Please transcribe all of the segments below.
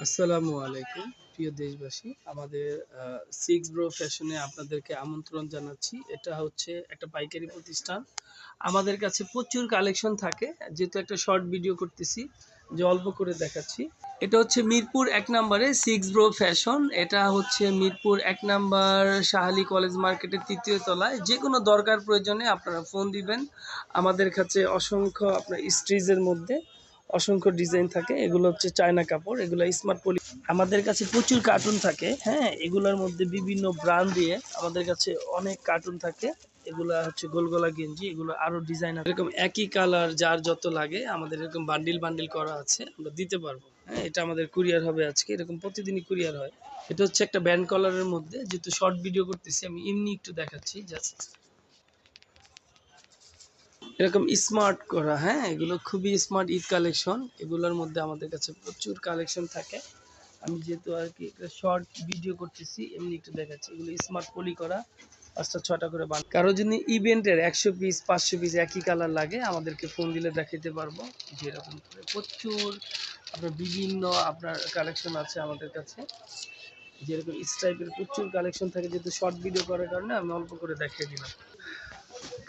আসসালামু আলাইকুম প্রিয় দেশবাসী। আমাদের সিক্স ব্রো ফ্যাশনে আপনাদেরকে আমন্ত্রণ জানাচ্ছি। এটা হচ্ছে একটা পাইকারি প্রতিষ্ঠান। আমাদের কাছে প্রচুর কালেকশন থাকে। যেহেতু একটা শর্ট ভিডিও করতেছি, যে অল্প করে দেখাচ্ছি। এটা হচ্ছে মিরপুর ১ নম্বরে সিক্স ব্রো ফ্যাশন। এটা হচ্ছে মিরপুর ১ নাম্বার শাহালি কলেজ মার্কেটের ৩য় তলায়। যেকোনো দরকার প্রয়োজনে আপনারা ফোন দিবেন। আমাদের কাছে অসংখ্য আপনার স্ট্রিজের মধ্যে অসংখ্য ডিজাইন থাকে। এগুলো হচ্ছে চায়না কাপড়, এগুলো স্মার্ট পলি। আমাদের কাছে প্রচুর কার্টুন থাকে, হ্যাঁ, এগুলোর মধ্যে বিভিন্ন ব্র্যান্ড দিয়ে আমাদের কাছে অনেক কার্টুন থাকে। এগুলা হচ্ছে গোলগলা গেঞ্জি, এগুলো আরো ডিজাইন এরকম একই কালার যার যত লাগে আমাদের এরকম বান্ডিল বান্ডিল করা আছে, আমরা দিতে পারবো। হ্যাঁ, এটা আমাদের কুরিয়ার হবে আজকে, এরকম প্রতিদিনই কুরিয়ার হয়। এটা হচ্ছে একটা ব্যান্ড কলারের মধ্যে, যেহেতু শর্ট ভিডিও করতেছি আমি এমনি একটু দেখাচ্ছি জাস্ট। এরকম স্মার্ট করা, হ্যাঁ, এগুলো খুবই স্মার্ট ঈদ কালেকশন। এগুলোর মধ্যে আমাদের কাছে প্রচুর কালেকশন থাকে। আমি যেহেতু আর কি শর্ট ভিডিও করতেছি এমনি একটু দেখাচ্ছি। এগুলো স্মার্ট পলি করা, ৫টা ৬টা করে বান। কারো যদি ইভেন্টের ১০০ পিস ৫০০ পিস একই কালার লাগে আমাদেরকে ফোন দিলে দেখাতে পারবো। যেরকম করে প্রচুর আপনার বিভিন্ন আপনার কালেকশন আছে আমাদের কাছে। যেরকম স্ট্রাইপের প্রচুর কালেকশন থাকে, যেহেতু শর্ট ভিডিও করার কারণে আমি অল্প করে দেখিয়ে দিলাম।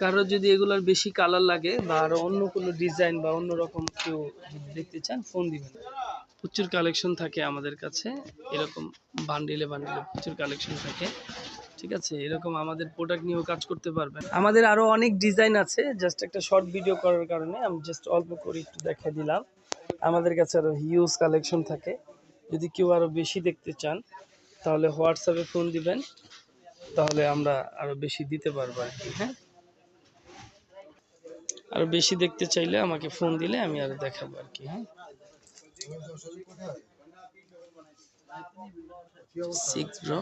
কারো যদি এগুলার বেশি কালার লাগে বা আরো অন্য কোনো ডিজাইন বা অন্য রকম কেউ যদি দেখতে চান ফোন দিবেন। প্রচুর কালেকশন থাকে আমাদের কাছে, এরকম বান্ডিলে বান্ডিলে প্রচুর কালেকশন থাকে। ঠিক আছে, এরকম আমাদের প্রোডাক্ট নিয়েও কাজ করতে পারবেন। আমাদের আরো অনেক ডিজাইন আছে, জাস্ট একটা শর্ট ভিডিও করার কারণে আমি জাস্ট অল্প করে একটু দেখিয়ে দিলাম। আমাদের কাছে আরো হিউজ কালেকশন থাকে। যদি কেউ আরো বেশি দেখতে চান তাহলে হোয়াটসঅ্যাপে ফোন দিবেন, তাহলে আমরা আরো বেশি দিতে পারবো আর কি। হ্যাঁ, আরো বেশি দেখতে চাইলে আমাকে ফোন দিলে আমি আরো দেখাবো আর কি। হ্যাঁ, সিক্স ব্রো।